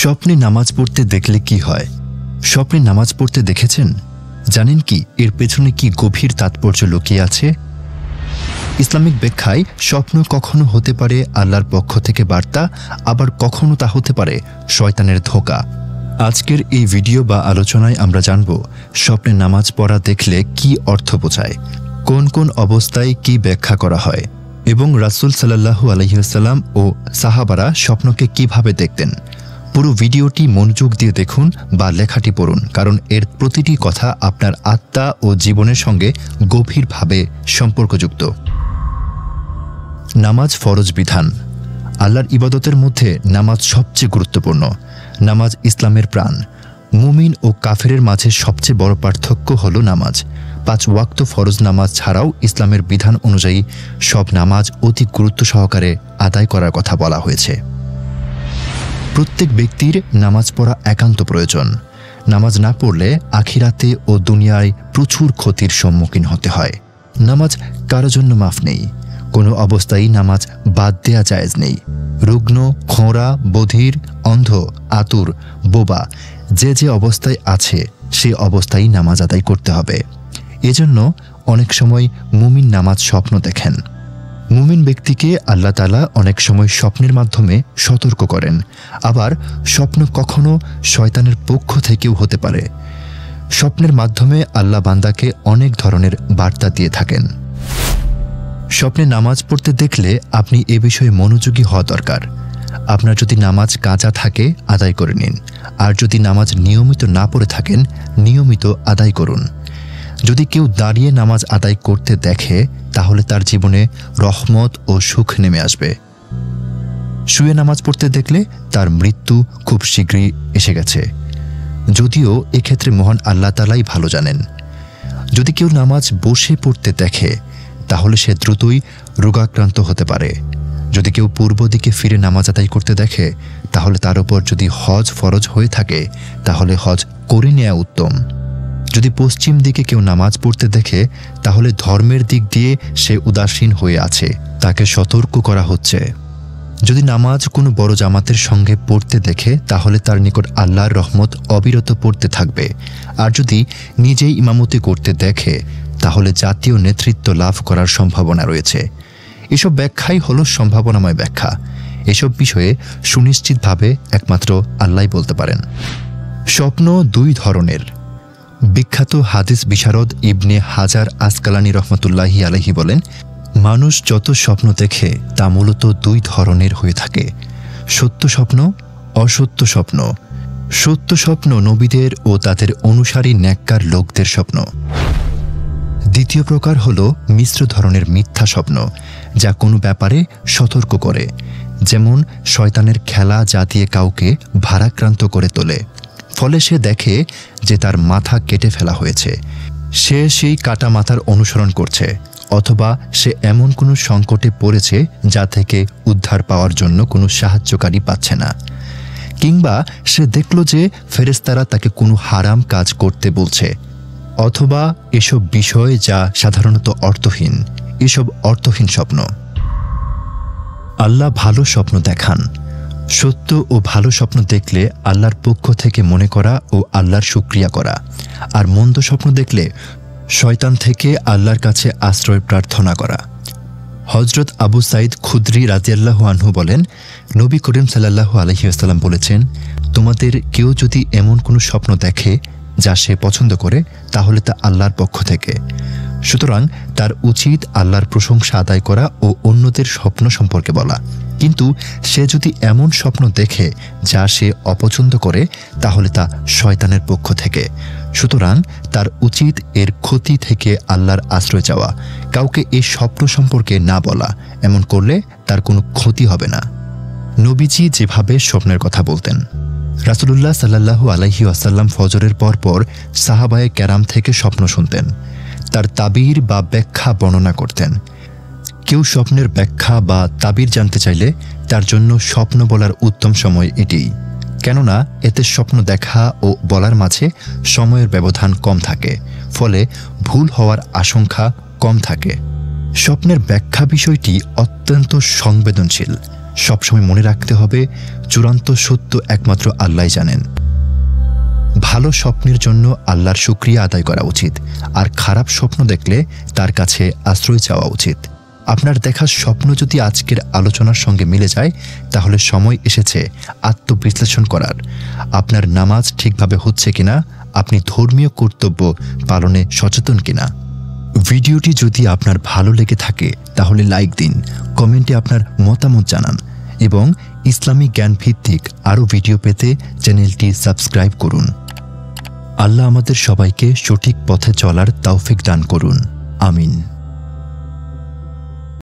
স্বপ্নে নামাজ পড়তে দেখলে কি হয়? স্বপ্নে নামাজ পড়তে দেখেছেন? জানেন কি এর পেছনে কি গভীর তাৎপর্য লুকিয়ে আছে? ইসলামিক ব্যাখ্যায় স্বপ্ন কখনো হতে পারে আল্লাহর পক্ষ থেকে বার্তা, আবার কখনো তা হতে পারে শয়তানের ধোঁকা। আজকের এই ভিডিও বা আলোচনায় আমরা জানব স্বপ্নে নামাজ পড়া দেখলে কি অর্থ বোঝায়, কোন কোন অবস্থায় কি ব্যাখ্যা করা হয়, এবং রাসূল সাল্লাল্লাহু আলাইহি ওয়াসাল্লাম ও সাহাবারা স্বপ্নকে কিভাবে দেখতেন। পুরো ভিডিওটি মনোযোগ দিয়ে দেখুন বা লেখাটি পড়ুন, কারণ এর প্রতিটি কথা আপনার আত্মা ও জীবনের সঙ্গে গভীরভাবে সম্পর্কযুক্ত। নামাজ ফরজ বিধান। আল্লাহর ইবাদতের মধ্যে নামাজ সবচেয়ে গুরুত্বপূর্ণ। নামাজ ইসলামের প্রাণ। মুমিন ও কাফেরের মাঝে সবচেয়ে বড় পার্থক্য হল নামাজ। 5 ওয়াক্ত ফরজ নামাজ ছাড়াও ইসলামের বিধান অনুযায়ী সব নামাজ অতি গুরুত্ব সহকারে আদায় করার কথা বলা হয়েছে। প্রত্যেক ব্যক্তির নামাজ পড়া একান্ত প্রয়োজন। নামাজ না পড়লে আখিরাতে ও দুনিয়ায় প্রচুর ক্ষতির সম্মুখীন হতে হয়। নামাজ কারো জন্য মাফ নেই। কোনো অবস্থায় নামাজ বাদ দেয়া জায়েজ নেই। রুগ্ন, খোঁড়া, বধির, অন্ধ, আতুর, বোবা যে অবস্থায় আছে সে অবস্থায় নামাজ আদায় করতে হবে। এজন্য অনেক সময় মুমিন নামাজ স্বপ্ন দেখেন। মুমিন ব্যক্তিকে আল্লাহ তাআলা অনেক সময় স্বপ্নের মাধ্যমে সতর্ক করেন, আবার স্বপ্ন কখনো শয়তানের পক্ষ থেকেও হতে পারে। স্বপ্নের মাধ্যমে আল্লাহ বান্দাকে অনেক ধরনের বার্তা দিয়ে থাকেন। স্বপ্নে নামাজ পড়তে দেখলে আপনি এ বিষয়ে মনোযোগী হওয়া দরকার। আপনার যদি নামাজ কাজা থাকে আদায় করে নিন, আর যদি নামাজ নিয়মিত না পড়ে থাকেন নিয়মিত আদায় করুন। যদি কেউ দাঁড়িয়ে নামাজ আদায় করতে দেখে তাহলে তার জীবনে রহমত ও সুখ নেমে আসবে। শুয়ে নামাজ পড়তে দেখলে তার মৃত্যু খুব শীঘ্রই এসে গেছে, যদিও এক্ষেত্রে মহান আল্লাহ তাআলাই ভালো জানেন। যদি কেউ নামাজ বসে পড়তে দেখে তাহলে সে দ্রুতই রোগাক্রান্ত হতে পারে। যদি কেউ পূর্ব দিকে ফিরে নামাজ আদায় করতে দেখে তাহলে তার উপর যদি হজ ফরজ হয়ে থাকে তাহলে হজ করে নেওয়া উত্তম। যদি পশ্চিম দিকে কেউ নামাজ পড়তে দেখে তাহলে ধর্মের দিক দিয়ে সে উদাসীন হয়ে আছে, তাকে সতর্ক করা হচ্ছে। যদি নামাজ কোনো বড় জামাতের সঙ্গে পড়তে দেখে তাহলে তার নিকট আল্লাহর রহমত অবিরত পড়তে থাকবে। আর যদি নিজেই ইমামতি করতে দেখে তাহলে জাতীয় নেতৃত্ব লাভ করার সম্ভাবনা রয়েছে। এসব ব্যাখ্যাই হলো সম্ভাবনাময় ব্যাখ্যা। এসব বিষয়ে সুনিশ্চিতভাবে একমাত্র আল্লাহই বলতে পারেন। স্বপ্ন 2 ধরনের। বিখ্যাত হাদিস বিশারদ ইবনে হাজার আসকালানী রহমতুল্লাহি আলাইহি বলেন, মানুষ যত স্বপ্ন দেখে তা মূলত 2 ধরনের হয়ে থাকে: সত্য স্বপ্ন, অসত্য স্বপ্ন। সত্য স্বপ্ন নবীদের ও তাদের অনুসারী নেককার লোকদের স্বপ্ন। দ্বিতীয় প্রকার হল মিশ্র ধরনের মিথ্যা স্বপ্ন, যা কোনো ব্যাপারে সতর্ক করে, যেমন শয়তানের খেলা, যা দিয়ে কাউকে ভারাক্রান্ত করে তোলে। ফলে সে দেখে যে তার মাথা কেটে ফেলা হয়েছে, সে সেই কাটা মাথার অনুসরণ করছে, অথবা সে এমন কোনো সংকটে পড়েছে যা থেকে উদ্ধার পাওয়ার জন্য কোনো সাহায্যকারী পাচ্ছে না। কিংবা সে দেখল যে ফেরেশতারা তাকে কোনো হারাম কাজ করতে বলছে, অথবা এসব বিষয় যা সাধারণত অর্থহীন। এসব অর্থহীন স্বপ্ন। আল্লাহ ভালো স্বপ্ন দেখান। সত্য ও ভালো স্বপ্ন দেখলে আল্লাহর পক্ষ থেকে মনে করা ও আল্লাহর শুকরিয়া করা, আর মন্দ স্বপ্ন দেখলে শয়তান থেকে আল্লাহর কাছে আশ্রয় প্রার্থনা করা। হযরত আবু সাঈদ খুদরি রাদিয়াল্লাহু আনহু বলেন, নবী করিম সাল্লাল্লাহু আলাইহি ওয়াসাল্লাম বলেছেন, তোমাদের কেউ যদি এমন কোনো স্বপ্ন দেখে যা সে পছন্দ করে তাহলে তা আল্লাহর পক্ষ থেকে। সুতরাং তার উচিত আল্লাহর প্রশংসা আদায় করা ও অন্যদের স্বপ্ন সম্পর্কে বলা। কিন্তু সে যদি এমন স্বপ্ন দেখে যা সে অপছন্দ করে তাহলে তা শয়তানের পক্ষ থেকে। সুতরাং তার উচিত এর ক্ষতি থেকে আল্লাহর আশ্রয় চাওয়া, কাউকে এই স্বপ্ন সম্পর্কে না বলা। এমন করলে তার কোনো ক্ষতি হবে না। নবীজি যেভাবে স্বপ্নের কথা বলতেন। রাসূলুল্লাহ সাল্লাল্লাহু আলাইহি ওয়াসাল্লাম ফজরের পর সাহাবায়ে কেরাম থেকে স্বপ্ন শুনতেন, তার তাবির বা ব্যাখ্যা বর্ণনা করতেন। কেউ স্বপ্নের ব্যাখ্যা বা তাবির জানতে চাইলে তার জন্য স্বপ্ন বলার উত্তম সময় এটিই, কেননা এতে স্বপ্ন দেখা ও বলার মাঝে সময়ের ব্যবধান কম থাকে, ফলে ভুল হওয়ার আশঙ্কা কম থাকে। স্বপ্নের ব্যাখ্যা বিষয়টি অত্যন্ত সংবেদনশীল। সবসময় মনে রাখতে হবে, চূড়ান্ত সত্য একমাত্র আল্লাহই জানেন। ভালো স্বপ্নের জন্য আল্লাহর শুকরিয়া আদায় করা উচিত, আর খারাপ স্বপ্ন দেখলে তার কাছে আশ্রয় চাওয়া উচিত। আপনার দেখা স্বপ্ন যদি আজকের আলোচনার সঙ্গে মিলে যায়, তাহলে সময় এসেছে আত্মবিশ্লেষণ করার। আপনার নামাজ ঠিকভাবে হচ্ছে কিনা, আপনি ধর্মীয় কর্তব্য পালনে সচেতন কিনা। ভিডিওটি যদি আপনার ভালো লেগে থাকে তাহলে লাইক দিন, কমেন্টে আপনার মতামত জানান এবং ইসলামী জ্ঞান ভিত্তিক আরও ভিডিও পেতে চ্যানেলটি সাবস্ক্রাইব করুন। আল্লাহ আমাদের সবাইকে সঠিক পথে চলার তৌফিক দান করুন। আমিন।